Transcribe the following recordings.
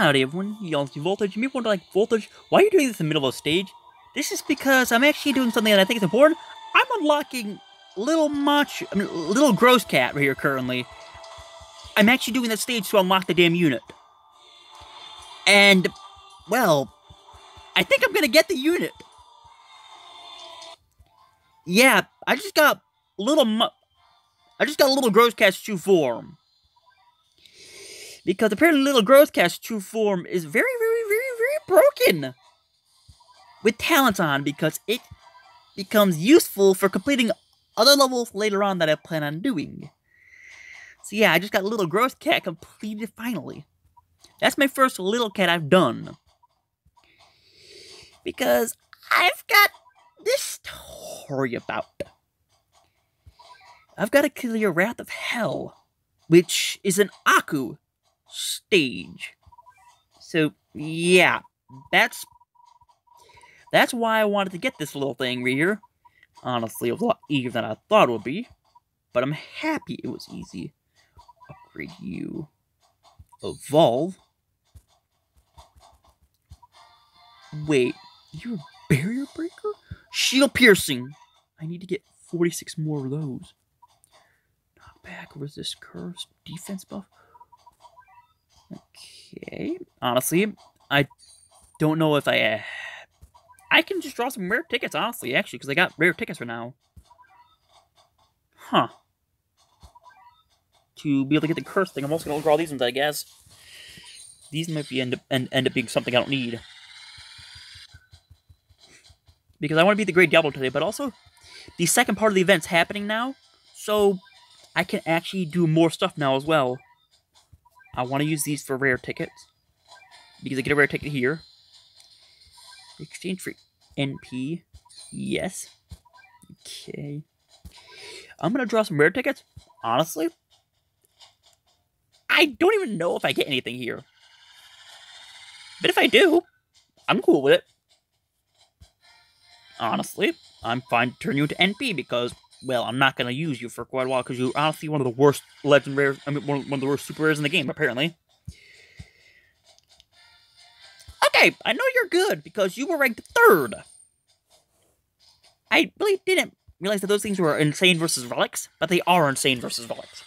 Howdy everyone, Yonsky Voltage. You may wonder, like, Voltage, why are you doing this in the middle of a stage? This is because I'm actually doing something that I think is important. I'm unlocking Little Gross Cat right here currently. I'm actually doing that stage to unlock the damn unit. And, well, I think I'm gonna get the unit. Yeah, I just got Little Gross Cat's true form. Because apparently Little Gross Cat's true form is very broken with talents on, because it becomes useful for completing other levels later on that I plan on doing. So yeah, I just got Little Gross Cat completed finally. That's my first Little Cat I've done. Because I've got this to worry about. I've got to clear Wrath of Hell, which is an Aku stage. So yeah, that's why I wanted to get this little thing right here. Honestly, it was a lot easier than I thought it would be, but I'm happy it was easy. Upgrade you. Evolve. Wait, you're a barrier breaker? Shield piercing. I need to get 46 more of those. Knockback, resist curse, defense buff. Okay. Honestly, I don't know if I can just draw some rare tickets, honestly, actually, because I got rare tickets for now. Huh. To be able to get the curse thing, I'm also going to draw these ones, I guess. These might be end up being something I don't need. Because I want to beat the Great Diablo today, but also, the second part of the event's happening now, so I can actually do more stuff now as well. I want to use these for rare tickets, because I get a rare ticket here. Exchange for NP. Yes. Okay. I'm going to draw some rare tickets. Honestly, I don't even know if I get anything here. But if I do, I'm cool with it. Honestly, I'm fine to turn you into NP because, well, I'm not going to use you for quite a while because you're honestly one of the worst legend rares, one of the worst super rares in the game, apparently. Okay, I know you're good because you were ranked 3rd. I really didn't realize that those things were Insane versus Relics, but they are Insane versus Relics.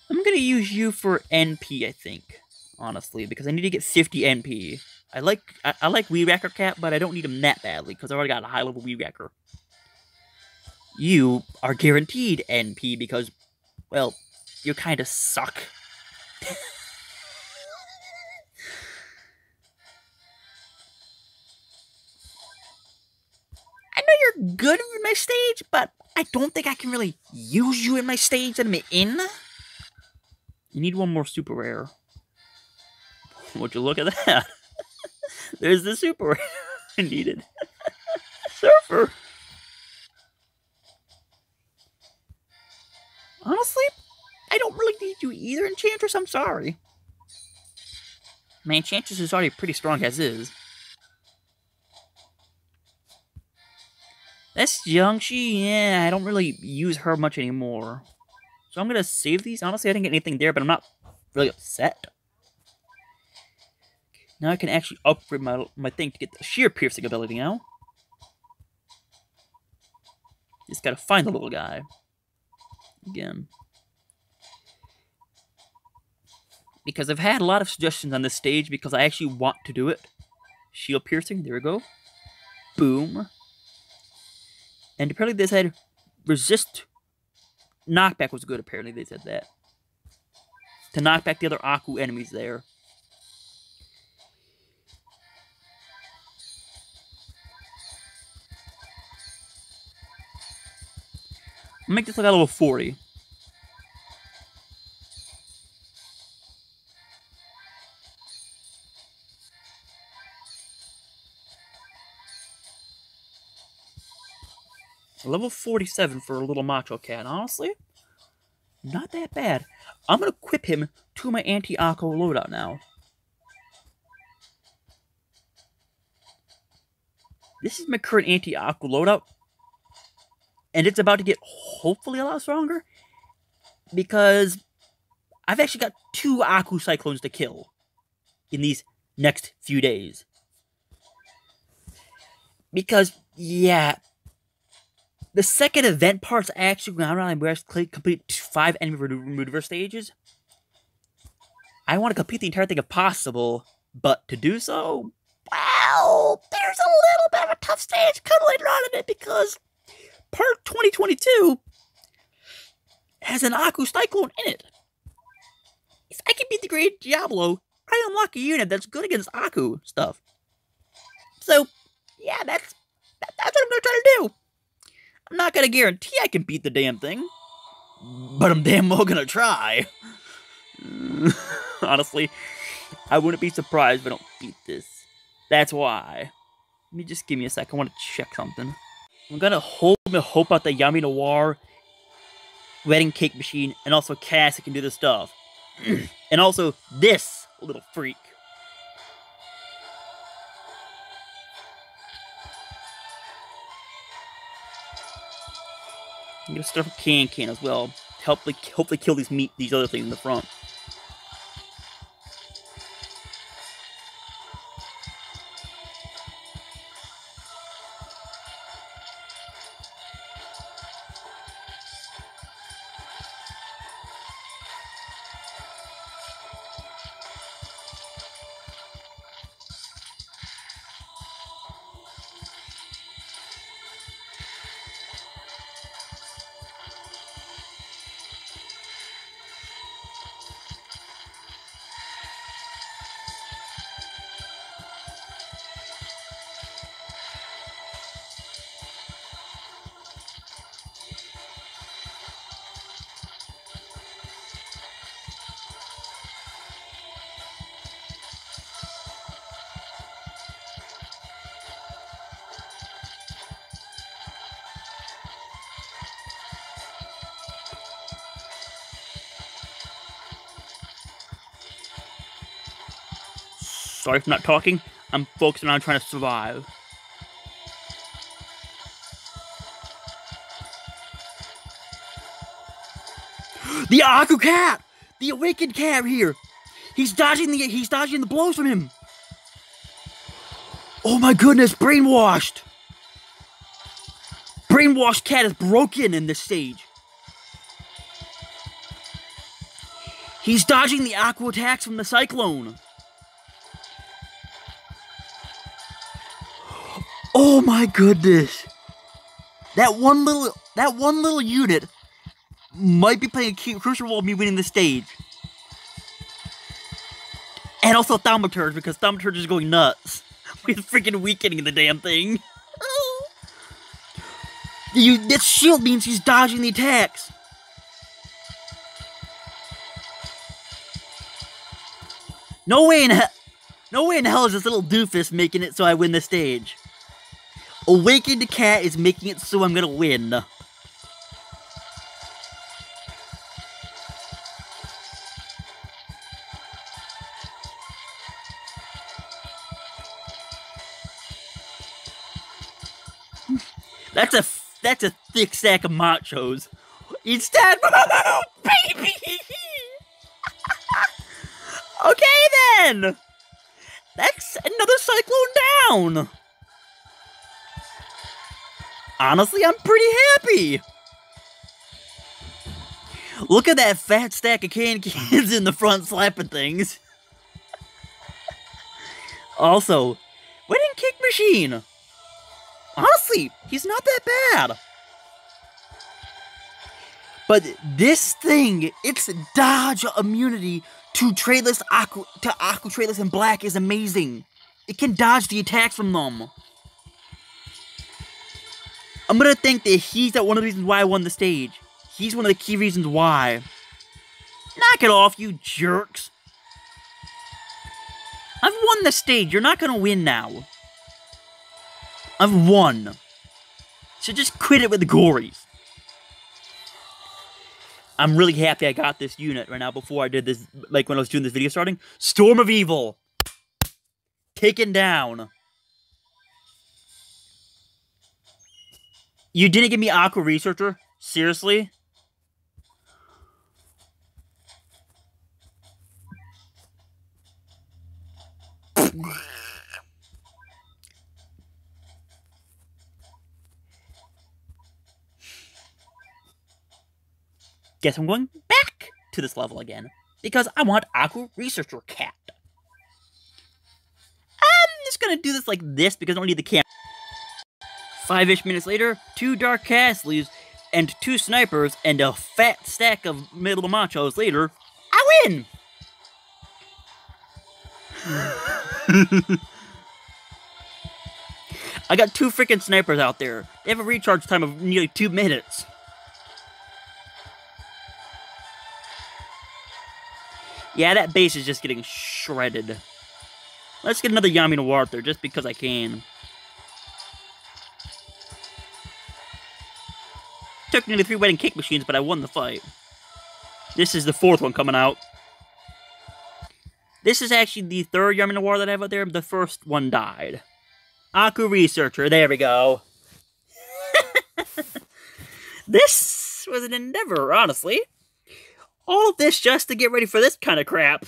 I'm going to use you for NP, I think, honestly, because I need to get 50 NP. I like Weed Whacker Cat, but I don't need him that badly, because I already got a high-level Weed Whacker. You are guaranteed NP because, well, you kind of suck. I know you're good in my stage, but I don't think I can really use you in my stage that I'm in. You need one more super rare. Would you look at that? There's the super rare I needed. Surfer. Honestly, I don't really need you either, Enchantress. I'm sorry. My Enchantress is already pretty strong as is. That's Jiangshi. Yeah, I don't really use her much anymore. So I'm going to save these. Honestly, I didn't get anything there, but I'm not really upset. Now I can actually upgrade my thing to get the sheer piercing ability now. Just gotta find the little guy. Again. Because I've had a lot of suggestions on this stage because I actually want to do it. Shield piercing, there we go. Boom. And apparently they said resist knockback was good, apparently they said that. To knock back the other Aku enemies there. I'll make this like a level 40. Level 47 for a little Macho Cat, honestly. Not that bad. I'm going to equip him to my anti-Aku loadout now. This is my current anti-Aku loadout. And it's about to get hopefully a lot stronger. Because I've actually got 2 Aku Cyclones to kill in these next few days. Because, yeah, the second event part's actually going on where I complete 5 enemy maneuver stages. I want to complete the entire thing if possible, but to do so, well, there's a little bit of a tough stage coming later on in it because part 2022 has an Aku Cyclone in it. If I can beat the Great Diablo, I unlock a unit that's good against Aku stuff. So, yeah, that's what I'm going to try to do. I'm not going to guarantee I can beat the damn thing, but I'm damn well going to try. Honestly, I wouldn't be surprised if I don't beat this. That's why. Let me just give me a sec. I want to check something. I'm going to hold my hope out the Yami Noir wedding cake machine, and also Cassie can do this stuff. And also this little freak. I'm gonna start with Can as well. To hopefully kill these other things in the front. Sorry for not talking. I'm focusing on trying to survive. The Aku Cat! The awakened cat here! He's dodging the blows from him! Oh my goodness, brainwashed! Brainwashed cat is broken in this stage. He's dodging the Aku attacks from the Cyclone. Oh my goodness. That one little unit might be playing a crucial role in me winning the stage. And also Thaumaturge, because Thaumaturge is going nuts. With freaking weakening the damn thing. That shield means he's dodging the attacks. No way in hell is this little doofus making it so I win the stage. Awakened Cat is making it so I'm gonna win. That's a thick sack of machos. Instead, baby. Okay then. That's another Cyclone down. Honestly, I'm pretty happy. Look at that fat stack of cans in the front slapping things. Also, wedding cake machine. Honestly, he's not that bad. But this thing, its dodge immunity to Aku Tradeless and Black is amazing. It can dodge the attacks from them. I'm gonna think that he's one of the reasons why I won the stage. He's one of the key reasons why. Knock it off, you jerks. I've won the stage. You're not gonna win now. I've won. So just quit it with the gories. I'm really happy I got this unit right now before I did this, like when I was doing this video starting. Storm of Evil. Taken down. You didn't give me Aqua Researcher? Seriously? Guess I'm going back to this level again. Because I want Aku Researcher Cat. I'm just gonna do this like this because I don't need the camera. 5-ish minutes later, 2 Dark Castleys and 2 snipers and a fat stack of middle machos later, I win! I got 2 freaking snipers out there. They have a recharge time of nearly 2 minutes. Yeah, that base is just getting shredded. Let's get another Yami Noir out there just because I can. Took nearly 3 wedding cake machines, but I won the fight. This is the 4th one coming out. This is actually the 3rd Yami Noir that I have out there. The first one died. Aku Researcher, there we go. This was an endeavor, honestly. All of this just to get ready for this kind of crap.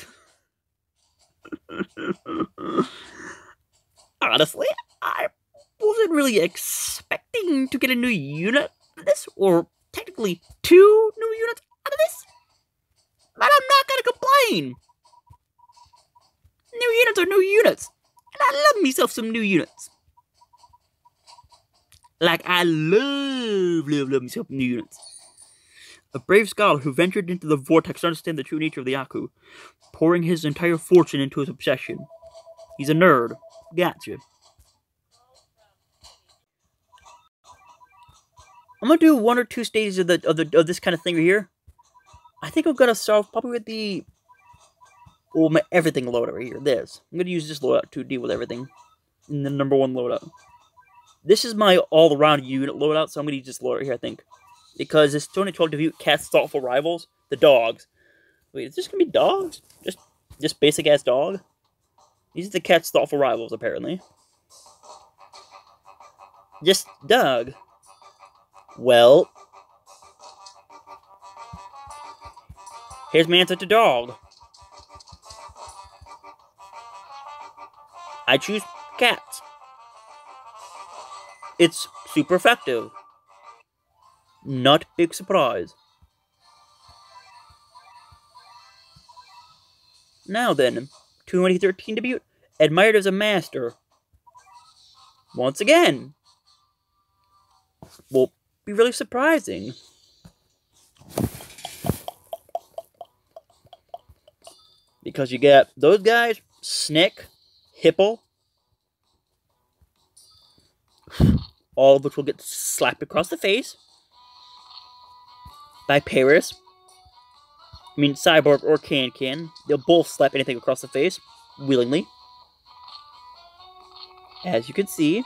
Honestly, I wasn't really expecting to get a new unit out of this, or technically 2 new units out of this. But I'm not gonna complain. New units are new units. And I love myself some new units. Like, I love myself new units. A brave scholar who ventured into the vortex to understand the true nature of the Aku, pouring his entire fortune into his obsession. He's a nerd. Gotcha. I'm gonna do 1 or 2 stages of this kind of thing right here. I think I'm gonna start probably with the my everything loadout right here. This. I'm gonna use this loadout to deal with everything. In the number 1 loadout. This is my all-around unit loadout, so I'm gonna use this loadout here, I think. Because this 212 Debut Cat's thoughtful rivals, the dogs. Wait, is this gonna be dogs? Just basic ass dog? These are the Cat's thoughtful rivals, apparently. Just dog. Well, here's my answer to dog. I choose cats. It's super effective. Not big surprise. Now then, 2013 debut, admired as a master. Once again. Will be really surprising. Because you get those guys, Snick, Hippo, all of which will get slapped across the face by Paris. I mean, Cyborg or Can. They'll both slap anything across the face, willingly. As you can see,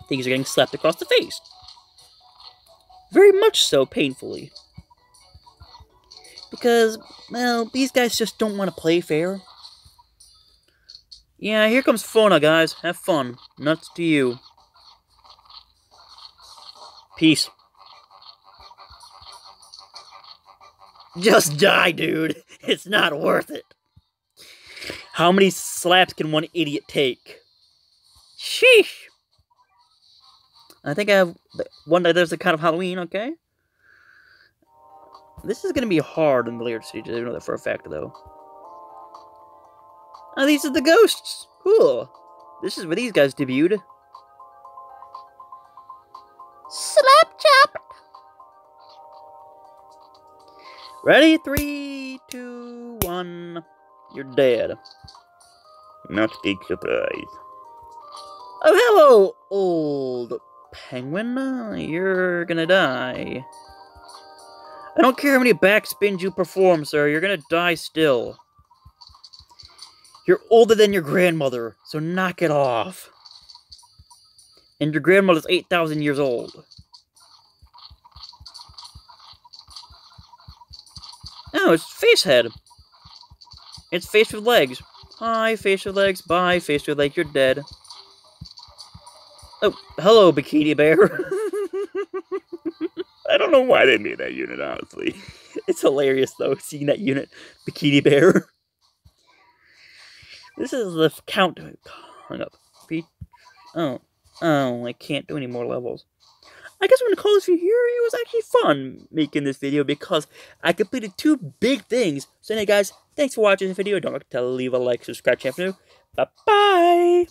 things are getting slapped across the face. Very much so, painfully. Because, well, these guys just don't want to play fair. Yeah, here comes Fauna, guys. Have fun. Nuts to you. Peace. Just die, dude. It's not worth it. How many slaps can one idiot take? Sheesh. I think I have one that there's a kind of Halloween, okay? This is going to be hard in the later stages. I know that for a fact, though. Oh, these are the ghosts. Cool. This is where these guys debuted. Slap chop. Ready? 3, 2, 1. You're dead. Not big surprise. Oh, hello, old penguin. You're gonna die. I don't care how many backspins you perform, sir. You're gonna die still. You're older than your grandmother, so knock it off. And your grandmother's 8,000 years old. Oh, it's Facehead. It's face with legs. Hi, face with legs. Bye, face with legs. You're dead. Oh, hello, Bikini Bear. I don't know why they made that unit, honestly. It's hilarious, though, seeing that unit, Bikini Bear. This is the count. Hung up. Oh, I can't do any more levels. I guess I'm gonna call this video here. It was actually fun making this video because I completed 2 big things. So anyway, guys, thanks for watching this video. Don't forget to leave a like, subscribe, channel. Bye bye.